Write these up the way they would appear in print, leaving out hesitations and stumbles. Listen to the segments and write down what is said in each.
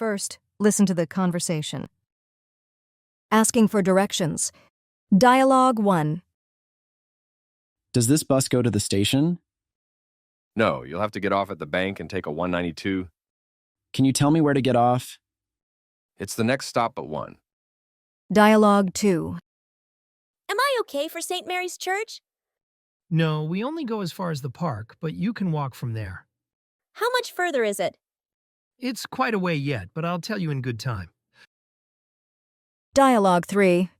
First, listen to the conversation. Asking for directions. Dialogue 1. Does this bus go to the station? No, you'll have to get off at the bank and take a 192. Can you tell me where to get off? It's the next stop but one. Dialogue 2. Am I okay for St. Mary's Church? No, we only go as far as the park, but you can walk from there. How much further is it? It's quite a way yet, but I'll tell you in good time. Dialogue 3.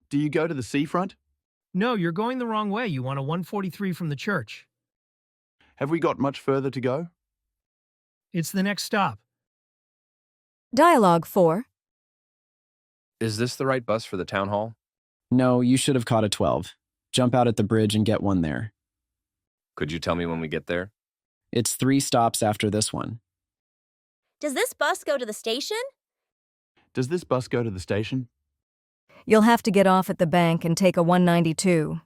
Do you go to the seafront? No, you're going the wrong way. You want a 143 from the church. Have we got much further to go? It's the next stop. Dialogue 4. Is this the right bus for the town hall? No, you should have caught a 12. Jump out at the bridge and get one there. Could you tell me when we get there? It's 3 stops after this one. Does this bus go to the station? Does this bus go to the station? You'll have to get off at the bank and take a 192.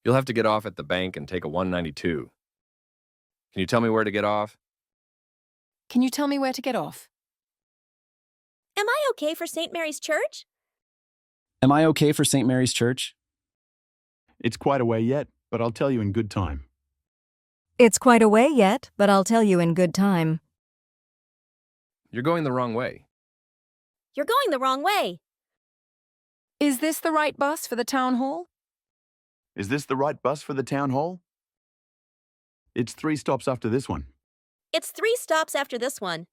You'll have to get off at the bank and take a 192. Can you tell me where to get off? Can you tell me where to get off? Am I okay for St. Mary's Church? Am I okay for St. Mary's Church? It's quite a way yet, but I'll tell you in good time. It's quite a way yet, but I'll tell you in good time. You're going the wrong way. You're going the wrong way. Is this the right bus for the town hall? Is this the right bus for the town hall? It's 3 stops after this one. It's 3 stops after this one.